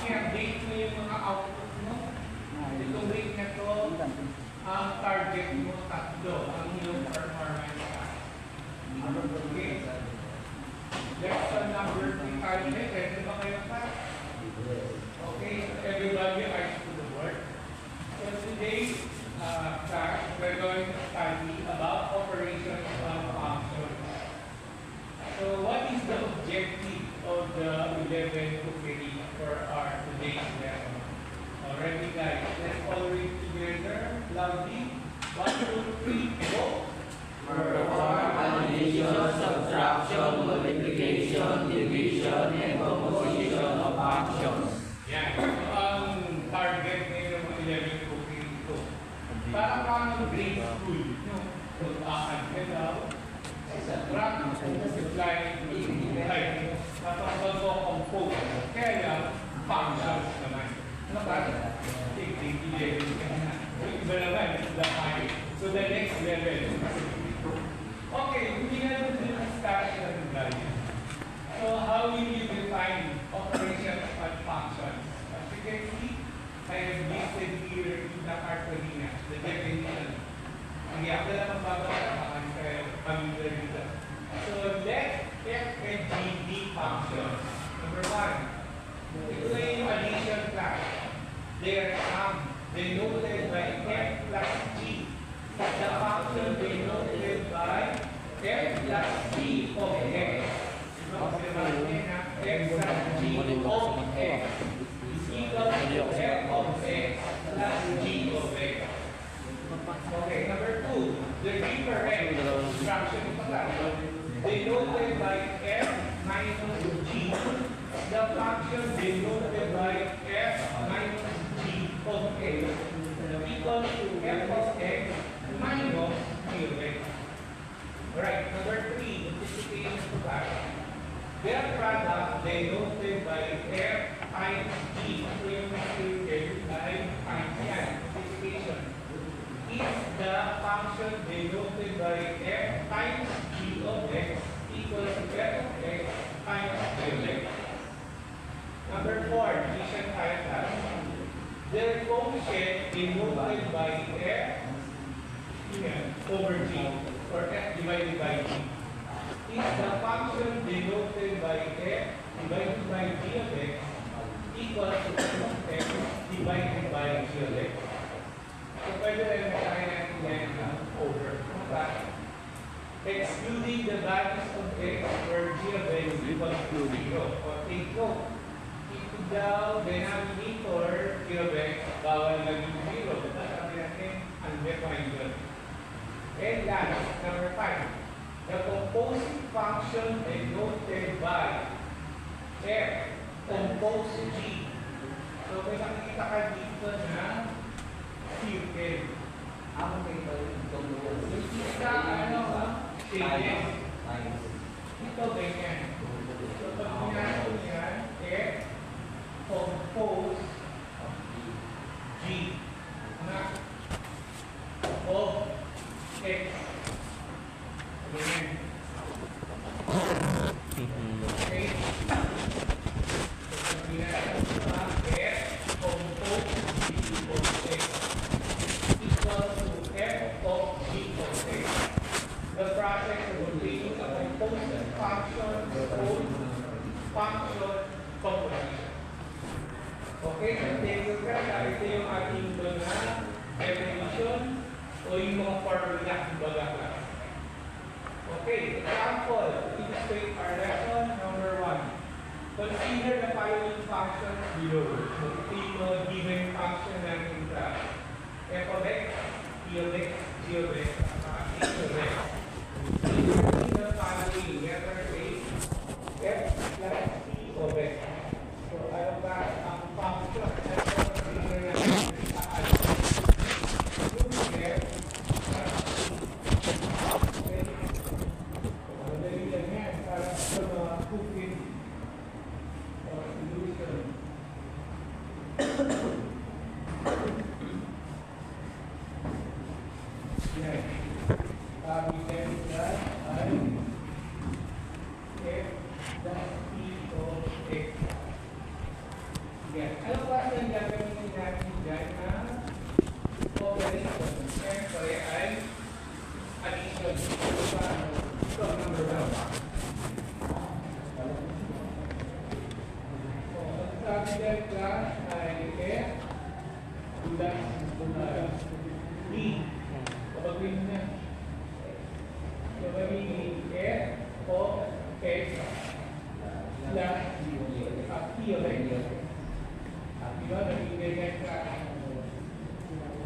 i-update mo yung mga output mo. Itong week na to, ang target mo tatlo, ang iyong performance. Okay? Lesson number 3 tayo. Pwede ba kayo pa? Okay, everybody eyes to the board. So today, class, we're going to study about operations of functions. So what is the objective of the 11 cookery for our today's lesson? Already guys, let's all read together loudly. 1, 2, 3, go! Perform addition, subtraction, multiplication, division, and composition of functions. Yan. So, ang target ng 11 cookery ito. Para kang grade school, no? Tuntaan ka daw. Subtract, multiply, divide. Tapos mag-compose. Kaya lang, functions naman. Ano ba? Take 11 ka na. Iba naman, the high. So the next level. Okay, hindi na ito din ang discussion ng value. So how will you define operations and functions? As you can see, I have listed here in the cartolina, the definition. Hindi ako na magbabatakan kayo familiar dito. So let F and G be functions. Number 1, ito na yung addition class. They are sum denoted by F plus G. The function denoted by F plus G of X. F plus G of X is equal to F of X plus G of X. Okay, number 2, the different instruction denoted by F minus G. The function denoted by F minus G of X equal to F of X minus G of X. Alright, number 3, multiplication of that. Their product denoted by F times G. So yung multiplication by times yan, multiplication. Is the function denoted by F times G of X equal to F of X times G of X. Number 4, division tayo. Their quotient denoted by F over G, or F divided by G, is the function denoted by F divided by G of X equal to F of X divided by G of X. So pwede rin tayo natin yan over. Excluding the values of X where G of X is equal to 0. O take note. Daw, denominator, G of X, bawal naging 0. Sabi natin, undefined. And last, number 5. The composite function denoted by F, compose G. So, may nakikita ka dito na circle. Ako kayo ba itong Yung kita, ano, changes. Ito, ganyan. So, pag ginagawa yan, F, compose G na of X. Ganyan. Okay? So, pag ginagawa F, compose G of X equal to F of G of X. The process of obtaining a composite function is called function composition. Okay, so take a look at ito yung ating doon na definition o yung mga formula kumbaga class. Okay, example, illustrate our lesson number 1. Consider the following functions below. So ito yung given function natin sa f of x, p of x, g of x, h of x. Consider the following letter A, f plus p of x. So ano ba ang function? F plus P of X Yan. Ano ba yung gagawin natin dyan na operation? Siyempre ay addition. So, number 1. So, ang sabi dyan class ay F plus D. Kapag niya. So, magiging F o X plus P o X. Diba, naging ganyan ka.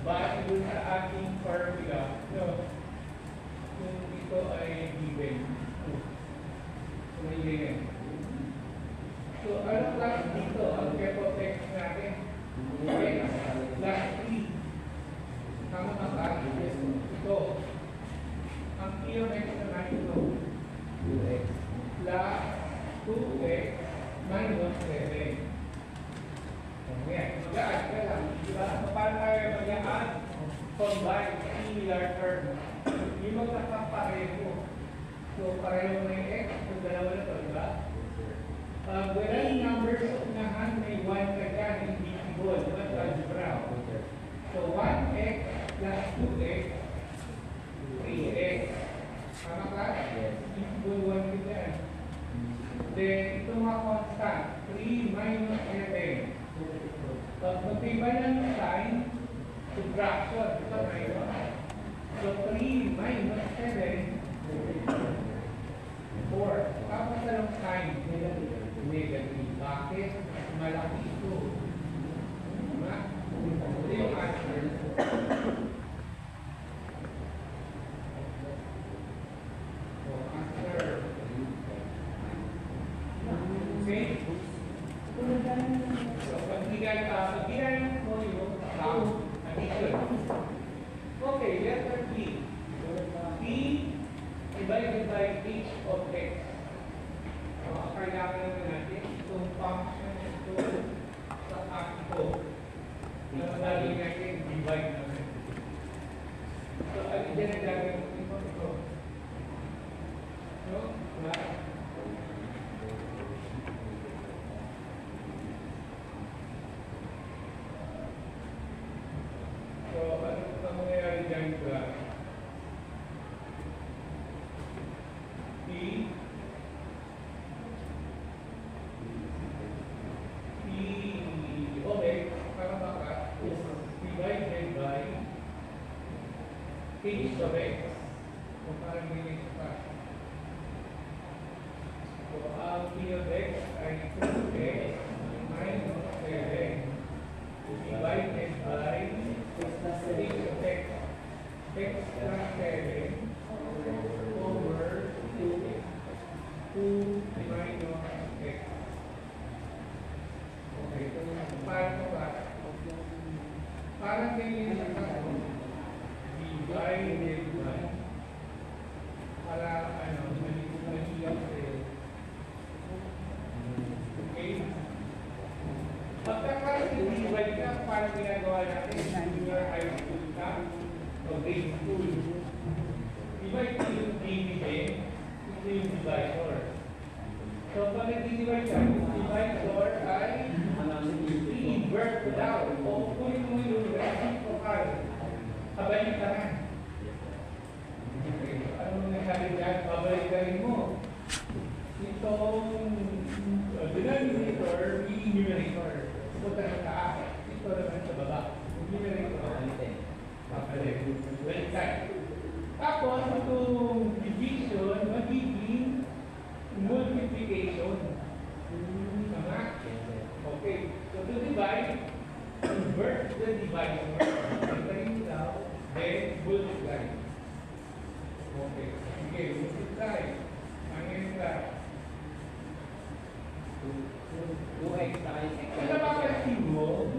Bakit doon sa ating formula, so, kung ito ay given. So, may ganyan. So, ano class dito? Ang f of x natin? X plus 3. Tama na ba? Ito. Ang p of x naman ito. 2x plus 2x minus 7. Yan, mag-a-add ka lang. Diba? Paano tayo mag-a-add? Combine, similar term. Hindi mo nakapareho. So, pareho na yung x. So, dalawa na ito, diba? Walang numbers sa unahan, may 1 ka dyan, hindi divisible. Diba? Sa algebra. So, 1x plus 2x, 3x. Tama ka? Divisible 1 ka dyan. Then, ito mga constant. 3 minus 7. Pag magkaiba ng sign, subtraction. Ito ngayon. So, 3 minus 7, 4. Tapos anong sign? Negative. Bakit? Malaki ito. Diba? Ito yung answer. So, answer. Okay? So, pagbigayan mo yung addition. Okay, letter P. P divided by h of x. So, kailangan naman natin itong function ito sa ito. So, lagi natin divide naman. So, alin dyan ang gagawin mo ito? So, so, ano ang mangyayari dyan ka? P of x, para baka, is divided by h of x. So, parang ganyan pa. So, ang p of x ay 2x minus 7 divided by h of x. X plus 7 over 2x. 2 minus x. Okay, so paano ba? Parang ganyan siya ako. Divided by para manipulation sa'yo. Okay? Pagka-divide ka, parang ginagawa natin junior high school ka o grade school. Diba ito yung dividend, ito yung divisor. So, pag nag-divide ka, yung divisor ay i-invert ko daw. O kunin mo yung reciprocal. Kabalik ka na. Okay. Ano nangyari dyan? Babalik mo. Itong denominator, i-numerator. Punta sa taas. Ito naman sa baba. Numerator. Babalik. Balik tayo. Tapos, itong division, magiging multiplication. Tama? Okay. So, to divide, invert the divisor. Ito daw, then multiply. Okay. Sige, multiply. Ano yung class? 2x saka yung x. Kung napapansin mo,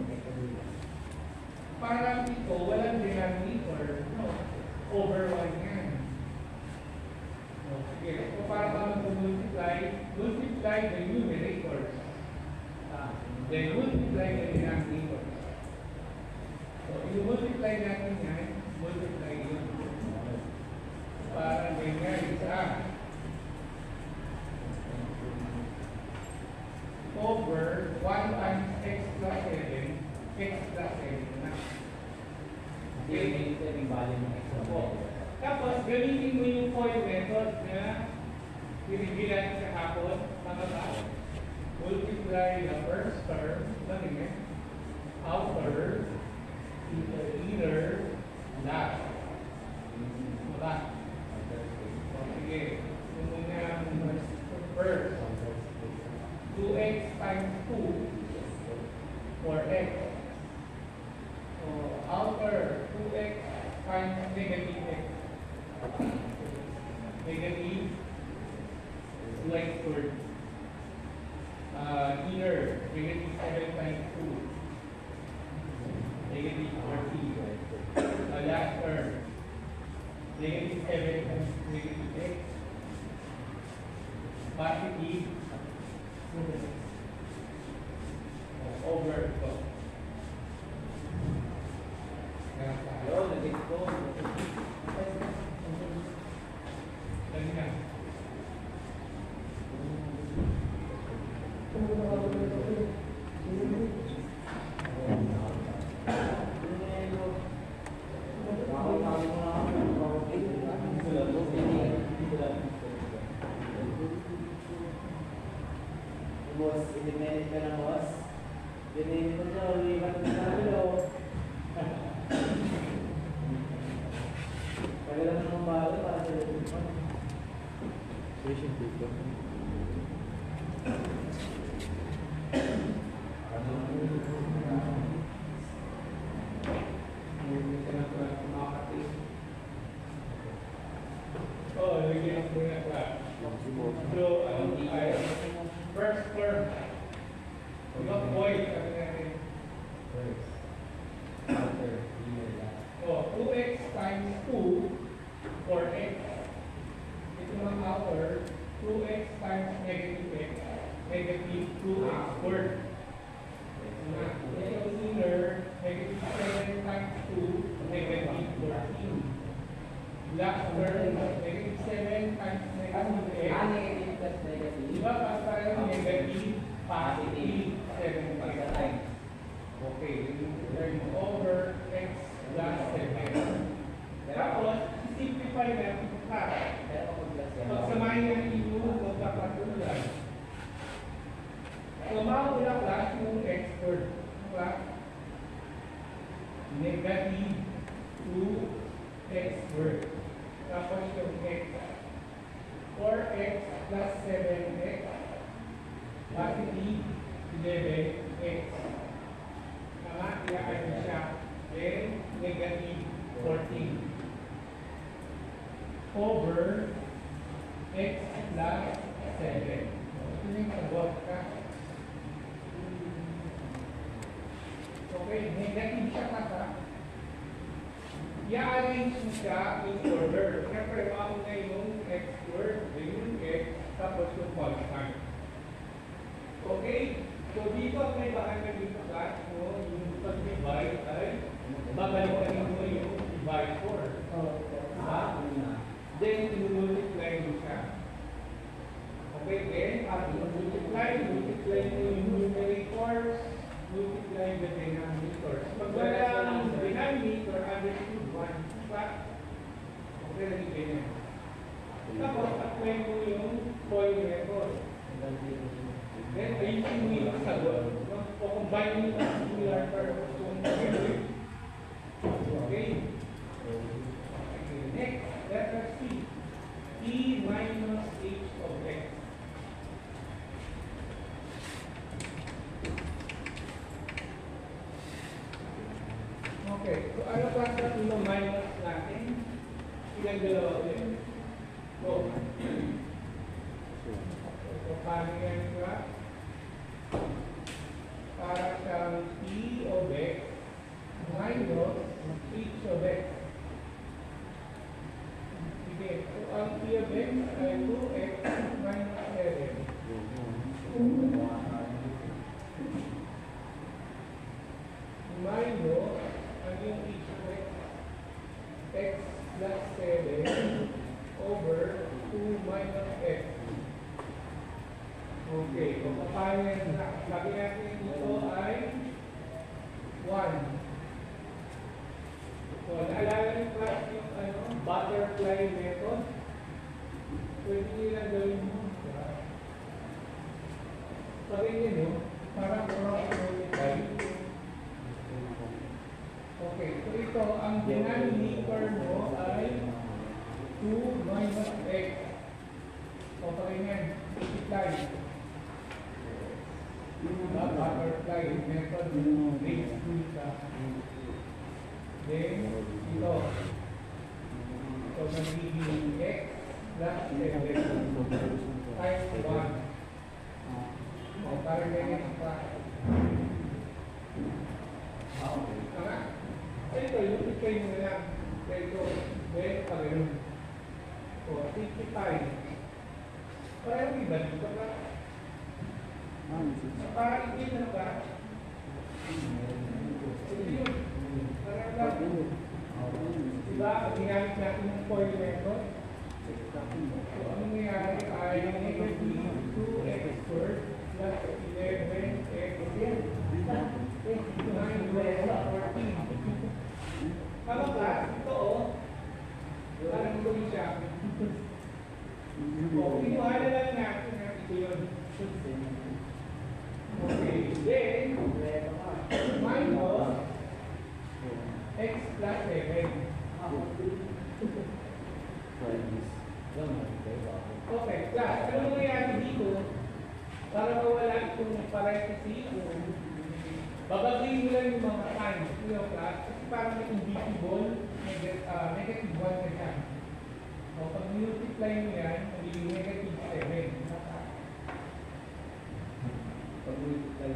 parang ito, walang denominator. No. Over 1 yan. Okay. So, para ka mag-multiply, multiply the numerators. Then, multiply the denominators. So, yung multiply natin yan, multiply yun. Para ganyan isa. Over 1 times x plus yung value ng x Opo. Tapos, gamitin mo yung FOIL method na binigilan sa hapon. Tama ba? Multiply the first term, outer, inner, last. Tama ba? O, sige. Ito muna ang first. 2x times 2 for x. So, outer 2x times negative x. Negative 2x squared. Inner, negative 7 times 2. Negative 14. Last term. Negative 7 times negative x. Positive over ito. Yo, nag-get ko. Dali na. Boss, i-manage ka ng boss. Dininin ko siya, ulipat ko sa ulo. Kagalan naman bago para sa lupit. Patient paper. Oh, lagyan ko na ka. So, ay, first term. Yung void, sabi natin. Oh, 2x times 2 for x. Ito ng outer, 2x times negative x. Negative 2x squared. Ito inner, negative 7 times 2, negative 14. Last term, negative 7 times negative x. Negative plus negative. Diba basta yung negative, positive 7 times. Okay, learn over x plus 7. Tapos, simplify natin ito. Pagsamahin natin yung magkakatulad. So, mauna class yung x squared. Diba? Negative 2x squared. Tapos yung x. 4x plus 7x. Positive 11x. Tama, iaan siya. Then, negative 14. Over x plus 7. Ito yung sagot ka. Okay, negative siya ka. I-arrange mo siya in order. Siyempre, mauna yung x squared, then yung x, tapos yung constant. Okay? So, dito may bahagi dito class mo, yung pag-divide ay babalikan mo yung divide 4. Diba? Then, multiply mo siya. Okay, then, multiply mo yung numerators, multiply the denominators. Pag wala ang denominator, understood 1. Diba? Okay, lagi ganyan. Tapos, apply mo yung FOIL method. Then, ayusin mo yung sagot. O combine mo yung similar terms kung gagawin. Okay? Next, let us see. E minus h of x. Okay, so ano pa sa minus natin? Ilang dalawa ulit? So, paano yan ba? Para siyang e of x minus h of x. Sige, so ang e of x ay 2x minus 7. Minus, ang yung h of x? X plus 7 over 2 minus x. Okay, kung paano yan na, sabi natin ito ay 1. So, naalala niyo class yung butterfly method? Pwede nyo lang gawin mo. Pagin yun, no? Parang multiply. Okay, so ito, ang denominator mo ay 2 minus x. O pagin yan, multiply. Butterfly method, grade 2 ka. Then, ito. So, magiging x plus 7 times 1. O, parang ganyan ang praktis. Tama? Ito, yung ikay mo lang. Ito, then, pagano'n. O, 55. Parang iba dito ka. Parang ikin na ba? Yun. Parang lang. Diba? Ginamit natin yung foil method. So, ang nangyayari ay yung negative 2x squared plus 11x yan. 9 plus 14. Tama ba? Ito parang ito yung siya. Kinuha na lang natin na ito yun. Okay, then minus x plus 7. Okay, class. Ano mangyayari dito? Para mawala itong parenthesis, babagin mo lang yung mga signs. Class, kasi parang may invisible, negative 1 na siya. O, pag multiply mo yan, magiging negative 7. Pag multiply,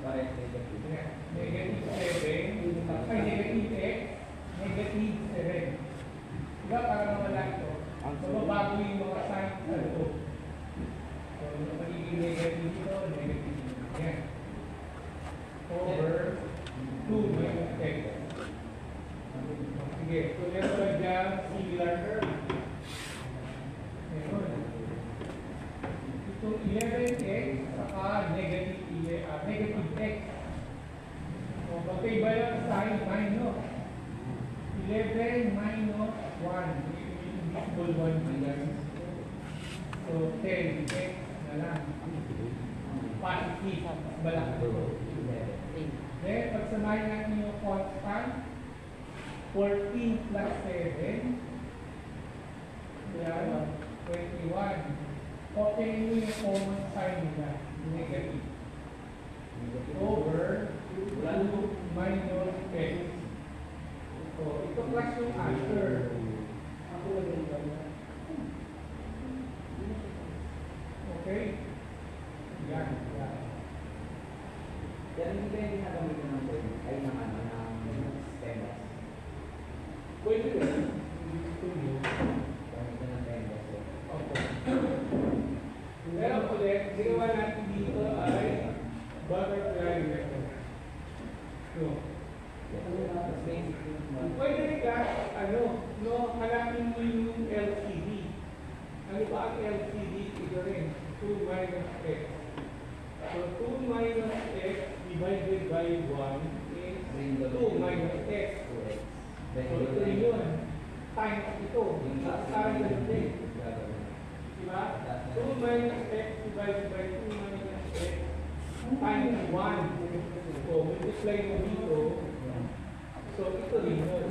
parang negative. Negative 7, ay negative x, negative 7. Diba para mawala ito? So, mabago yung mga signs sa loob. So, magiging negative ito, negative ito. Yan. Over 2 minus x. Sige, so meron ba dyan similar term? Meron. Itong 11x saka negative x. So, magkaiba yung sign, minus. 11 minus 1. Invisible 1 minus. So, 10x na lang. Positive. Balak ito. Then, pagsamahin natin yung constant. 14 plus 7. Yan. 21. Okay mo yung common sign nila. Negative. Over 2 minus x. So, ito plus yung answer. Okay? Yan. Yan. Pero hindi kayo ginagamitin ng word, ay ng stems. Pwede rin. Gusto nyo. Gamitin ng stems. Okay. Pero ulit, ginawa natin dito ay butterfly method. So, pwede rin ka, hanapin mo yung LCD. Ano ba ang LCD? Ito rin, 2 minus x. So, 2 minus x divided by 1 is 2 minus x. So, ito rin yun. Times ito. Parang ganun din. Diba? 2 minus x divided by 2 minus x times 1. So, multiply mo dito. So, ito rin yun.